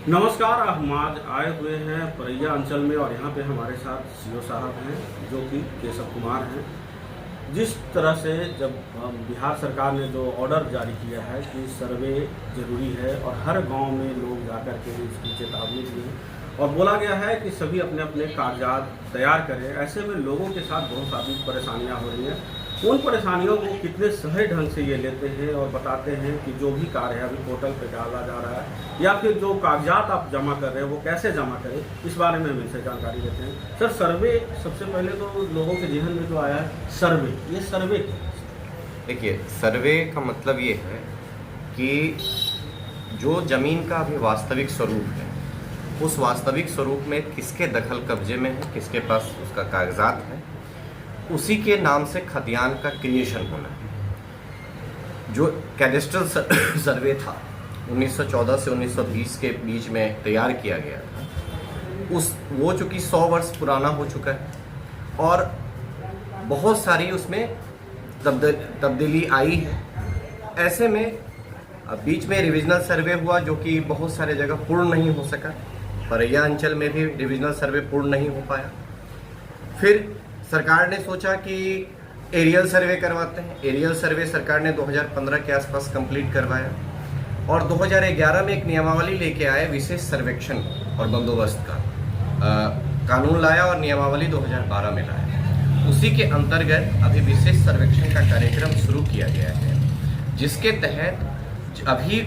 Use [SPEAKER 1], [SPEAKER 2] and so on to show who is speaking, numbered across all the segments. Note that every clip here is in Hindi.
[SPEAKER 1] नमस्कार। हम आज आए हुए हैं परैया अंचल में और यहाँ पे हमारे साथ सीओ साहब हैं जो कि केशव कुमार हैं। जिस तरह से जब बिहार सरकार ने जो ऑर्डर जारी किया है कि सर्वे ज़रूरी है और हर गांव में लोग जाकर के इसकी चेतावनी दी है और बोला गया है कि सभी अपने अपने कागजात तैयार करें, ऐसे में लोगों के साथ बहुत सारी परेशानियाँ हो रही हैं। उन परेशानियों को कितने सही ढंग से ये लेते हैं और बताते हैं कि जो भी कार्य है अभी पोर्टल पे डाला जा रहा है या फिर जो कागजात आप जमा कर रहे हैं वो कैसे जमा करें, इस बारे में हम इनसे जानकारी लेते हैं। सर, सर्वे सबसे पहले तो लोगों के जहन में जो आया है सर्वे, ये सर्वे क्या है?
[SPEAKER 2] देखिए, सर्वे का मतलब ये है कि जो ज़मीन का अभी वास्तविक स्वरूप है, उस वास्तविक स्वरूप में किसके दखल कब्जे में है, किसके पास उसका कागजात है, उसी के नाम से खतियान का क्रिएशन होना है। जो कैडेस्ट्रल सर्वे था 1914 से 1920 के बीच में तैयार किया गया था, वो चूँकि 100 वर्ष पुराना हो चुका है और बहुत सारी उसमें तब्दीली आई है। ऐसे में अब बीच में रिविजनल सर्वे हुआ जो कि बहुत सारे जगह पूर्ण नहीं हो सका। परैया अंचल में भी रिविजनल सर्वे पूर्ण नहीं हो पाया। फिर सरकार ने सोचा कि एरियल सर्वे करवाते हैं। एरियल सर्वे सरकार ने 2015 के आसपास कंप्लीट करवाया और 2011 में एक नियमावली लेके आए विशेष सर्वेक्षण और बंदोबस्त का कानून लाया और नियमावली 2012 में लाया। उसी के अंतर्गत अभी विशेष सर्वेक्षण का कार्यक्रम शुरू किया गया है, जिसके तहत अभी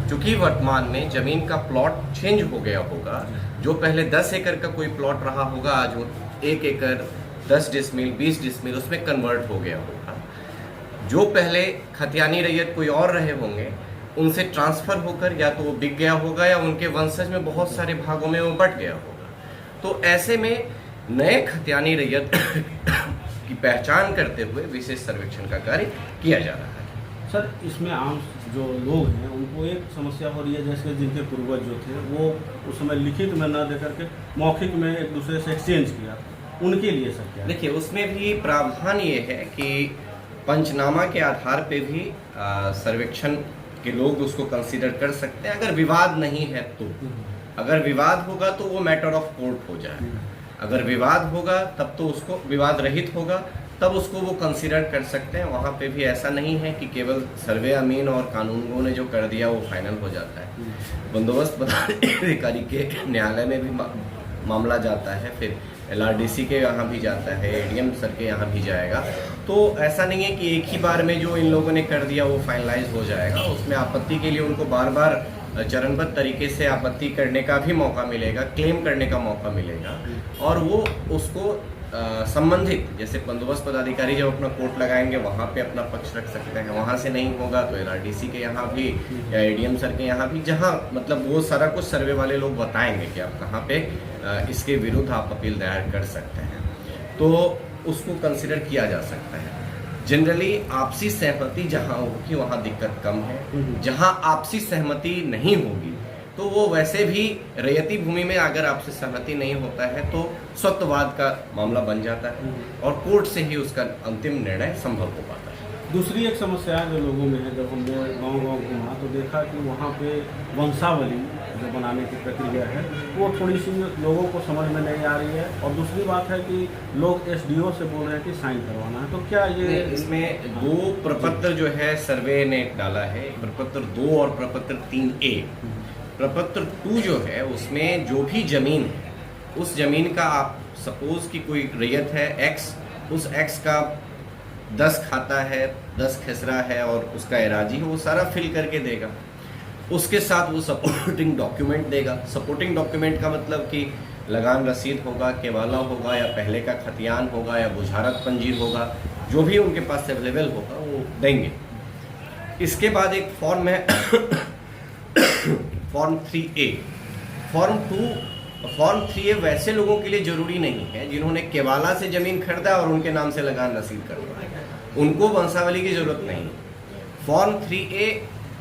[SPEAKER 2] चूंकि वर्तमान में जमीन का प्लॉट चेंज हो गया होगा। जो पहले 10 एकड़ का कोई प्लॉट रहा होगा, आज वो 1 एकड़ 10 डिसमिल 20 डिसमिल उसमें कन्वर्ट हो गया होगा। जो पहले खतियानी रैयत कोई और रहे होंगे, उनसे ट्रांसफर होकर या तो वो बिक गया होगा या उनके वंशज में बहुत सारे भागों में वो बट गया होगा। तो ऐसे में नए खतियानी रैयत की पहचान करते हुए विशेष सर्वेक्षण का कार्य किया जा रहा है।
[SPEAKER 1] सर, इसमें आम जो लोग हैं उनको एक समस्या हो रही है, जैसे जिनके पूर्वज जो थे वो उस समय लिखित में न देकर के मौखिक में एक दूसरे से एक्सचेंज किया, उनके लिए सर क्या?
[SPEAKER 2] देखिए, उसमें भी प्रावधान ये है कि पंचनामा के आधार पे भी सर्वेक्षण के लोग उसको कंसीडर कर सकते हैं, अगर विवाद नहीं है तो। अगर विवाद होगा तो वो मैटर ऑफ कोर्ट हो जाएगा। अगर विवाद होगा तब तो उसको विवाद रहित होगा, तब उसको वो कंसीडर कर सकते हैं। वहाँ पे भी ऐसा नहीं है कि केवल सर्वे अमीन और कानूनगों ने जो कर दिया वो फाइनल हो जाता है। बंदोबस्त पदाधिकारी के न्यायालय में भी मामला जाता है, फिर LRDC के यहाँ भी जाता है, ADM सर के यहाँ भी जाएगा। तो ऐसा नहीं है कि एक ही बार में जो इन लोगों ने कर दिया वो फाइनलाइज हो जाएगा। उसमें आपत्ति के लिए उनको बार बार चरणबद्ध तरीके से आपत्ति करने का भी मौका मिलेगा, क्लेम करने का मौका मिलेगा और वो उसको संबंधित, जैसे बंदोबस्त पदाधिकारी जब अपना कोर्ट लगाएंगे वहाँ पे अपना पक्ष रख सकते हैं। वहाँ से नहीं होगा तो LRDC के यहाँ भी या ADM सर के यहाँ भी, जहाँ मतलब वो सारा कुछ सर्वे वाले लोग बताएंगे कि आप कहाँ पे इसके विरुद्ध आप अपील दायर कर सकते हैं, तो उसको कंसिडर किया जा सकता है। जनरली आपसी सहमति जहाँ होगी वहाँ दिक्कत कम है। जहाँ आपसी सहमति नहीं होगी तो वो वैसे भी रैयती भूमि में अगर आपसे सहमति नहीं होता है तो स्वत्ववाद का मामला बन जाता है और कोर्ट से ही उसका अंतिम निर्णय संभव हो पाता है।
[SPEAKER 1] दूसरी एक समस्या जो लोगों में है, जब हमने गांव-गांव घूमा तो देखा कि वहाँ पे वंशावली जो बनाने की प्रक्रिया है वो थोड़ी सी लोगों को समझ में नहीं आ रही है। और दूसरी बात है कि लोग SDO से बोल रहे हैं कि साइन करवाना है, तो क्या ये
[SPEAKER 2] इसमें 2 प्रपत्र जो है सर्वे ने डाला है, प्रपत्र 2 और प्रपत्र 3A। प्रपत्र 2 जो है उसमें जो भी जमीन है, उस जमीन का आप सपोज कि कोई रैयत है X, उस X का 10 खाता है, 10 खेसरा है और उसका एराजी है, वो सारा फिल करके देगा। उसके साथ वो सपोर्टिंग डॉक्यूमेंट देगा। सपोर्टिंग डॉक्यूमेंट का मतलब कि लगान रसीद होगा, केवाला होगा या पहले का खतियान होगा या बुझारत पंजीर होगा, जो भी उनके पास अवेलेबल होगा वो देंगे। इसके बाद एक फॉर्म है फॉर्म 3A। फॉर्म 3A वैसे लोगों के लिए जरूरी नहीं है जिन्होंने केवाला से जमीन खरीदा और उनके नाम से लगान रसीद करवाया, उनको वंशावली की जरूरत नहीं। फॉर्म 3A,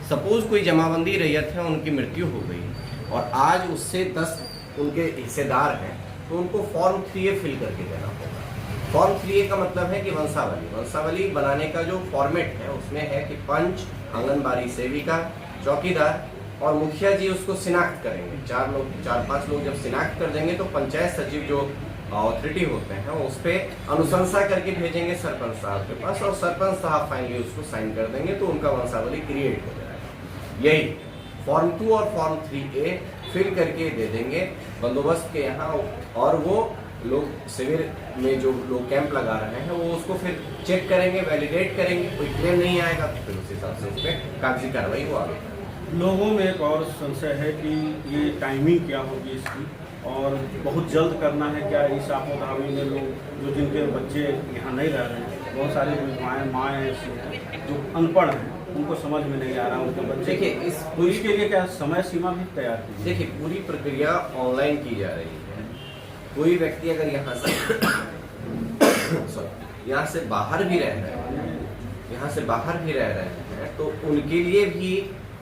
[SPEAKER 2] सपोज कोई जमाबंदी रैयत है, उनकी मृत्यु हो गई और आज उससे 10 उनके हिस्सेदार हैं, तो उनको फॉर्म 3A फिल करके देना होगा। फॉर्म 3A का मतलब है कि वंशावली बनाने का जो फॉर्मेट है उसमें है कि पंच, आंगनबाड़ी सेविका, चौकीदार, और मुखिया जी उसको शिनाख्त करेंगे। 4-5 लोग जब शिनाख्त कर देंगे तो पंचायत सचिव जो अथॉरिटी होते हैं उस पर अनुशंसा करके भेजेंगे सरपंच साहब के पास, और सरपंच साहब फाइनली उसको साइन कर देंगे तो उनका वंशावली क्रिएट हो जाएगा। यही फॉर्म 2 और फॉर्म 3A फिल करके दे देंगे बंदोबस्त के यहाँ, और वो लोग शिविर में जो लोग कैंप लगा रहे हैं वो उसको फिर चेक करेंगे, वैलिडेट करेंगे। कोई क्लेम नहीं आएगा तो फिर उस हिसाब से उस पर कागजी कार्रवाई हो आगे।
[SPEAKER 1] लोगों में एक और संशय है कि ये टाइमिंग क्या होगी इसकी, और बहुत जल्द करना है क्या इस आपोधावी में लोग जो जिनके बच्चे यहाँ नहीं रह रहे हैं, बहुत सारी माएँ ऐसी हैं जो अनपढ़ हैं, उनको समझ में नहीं आ रहा उनके बच्चे।
[SPEAKER 2] देखिए
[SPEAKER 1] इसके लिए क्या समय सीमा भी तैयार की?
[SPEAKER 2] देखिए पूरी प्रक्रिया ऑनलाइन की जा रही है। कोई व्यक्ति अगर यहाँ से यहाँ से बाहर भी रह रहे हैं तो उनके लिए भी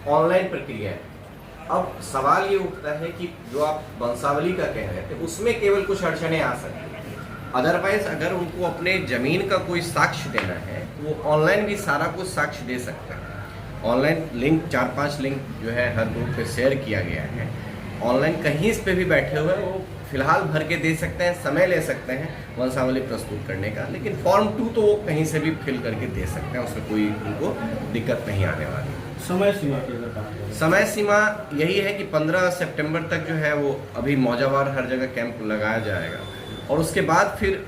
[SPEAKER 2] ऑनलाइन प्रक्रिया है। अब सवाल ये उठता है कि जो आप वंशावली का कह रहे थे उसमें केवल कुछ अड़चने आ सकती हैं, अदरवाइज अगर उनको अपने जमीन का कोई साक्ष्य देना है वो ऑनलाइन भी सारा कुछ साक्ष्य दे सकता है। ऑनलाइन लिंक 4-5 लिंक जो है हर ग्रुप पे शेयर किया गया है। ऑनलाइन कहीं इस पे भी बैठे हुए वो फिलहाल भर के दे सकते हैं, समय ले सकते हैं वंशावली प्रस्तुत करने का, लेकिन फॉर्म 2 तो वो कहीं से भी फिल करके दे सकते हैं, उसमें कोई उनको दिक्कत नहीं आने वाली।
[SPEAKER 1] समय सीमा की अगर बात करें,
[SPEAKER 2] समय सीमा यही है कि 15 सितंबर तक जो है वो अभी मौजावार हर जगह कैंप लगाया जाएगा, और उसके बाद फिर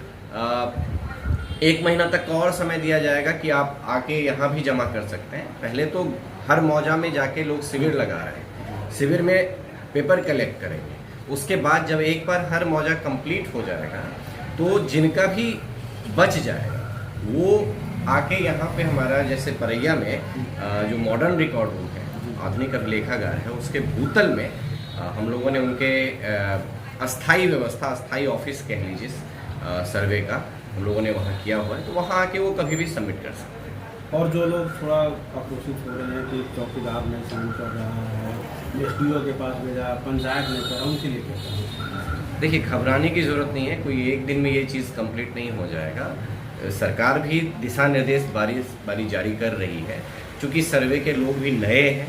[SPEAKER 2] 1 महीना तक का और समय दिया जाएगा कि आप आके यहाँ भी जमा कर सकते हैं। पहले तो हर मौजा में जाके लोग शिविर लगा रहे हैं, शिविर में पेपर कलेक्ट करेंगे। उसके बाद जब एक बार हर मौजा कंप्लीट हो जाएगा तो जिनका भी बच जाएगा वो आके यहाँ पे हमारा जैसे परैया में जो मॉडर्न रिकॉर्ड रूम है, आधुनिक अभिलेखागार है, उसके भूतल में हम लोगों ने उनके अस्थाई व्यवस्था, अस्थाई ऑफिस कह लीजिए सर्वे का हम लोगों ने वहाँ किया हुआ है, तो वहाँ आके वो कभी भी सबमिट कर सकते हैं।
[SPEAKER 1] और जो लोग थोड़ा आक्रोशित हो रहे हैं कि चौकीदार ने साइन कर रहा है, SDO के पास भेजा, पंचायत ने करा, उनके लिए क्या?
[SPEAKER 2] देखिए घबराने की ज़रूरत नहीं है, कोई एक दिन में ये चीज़ कंप्लीट नहीं हो जाएगा। सरकार भी दिशा निर्देश बारी जारी कर रही है। चूँकि सर्वे के लोग भी नए हैं,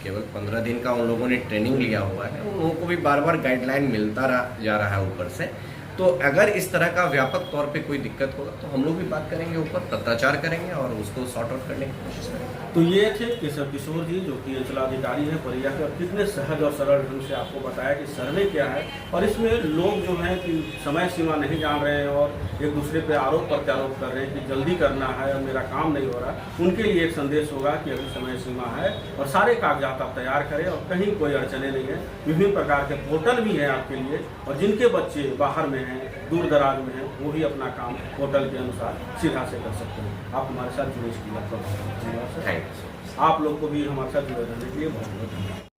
[SPEAKER 2] केवल 15 दिन का उन लोगों ने ट्रेनिंग लिया हुआ है, उन लोगों को भी बार बार गाइडलाइन मिलता जा रहा है ऊपर से। तो अगर इस तरह का व्यापक तौर पे कोई दिक्कत होगा तो हम लोग भी बात करेंगे, ऊपर पत्राचार करेंगे और उसको सॉर्ट आउट करने की कोशिश करेंगे।
[SPEAKER 1] तो ये थे केशव किशोर जी जो कि अंचलाधिकारी हैं परैया के, और कितने सहज और सरल ढंग से आपको बताया कि सर्वे क्या है, और इसमें लोग जो हैं कि समय सीमा नहीं जान रहे हैं और एक दूसरे पे आरोप प्रत्यारोप कर रहे हैं कि जल्दी करना है और मेरा काम नहीं हो रहा, उनके लिए एक संदेश होगा कि अभी समय सीमा है और सारे कागजात आप तैयार करें और कहीं कोई अड़चने नहीं है। विभिन्न प्रकार के पोर्टल भी हैं आपके लिए, और जिनके बच्चे बाहर में हैं, दूर दराज में हैं, वो भी अपना काम पोर्टल के अनुसार सीधा से कर सकते हैं। आप हमारे साथ जुड़े इसके लिए आपका बहुत धन्यवाद सर।
[SPEAKER 2] Thank you.
[SPEAKER 1] आप लोग को भी हमारे साथ जुड़े रहने के लिए बहुत बहुत धन्यवाद।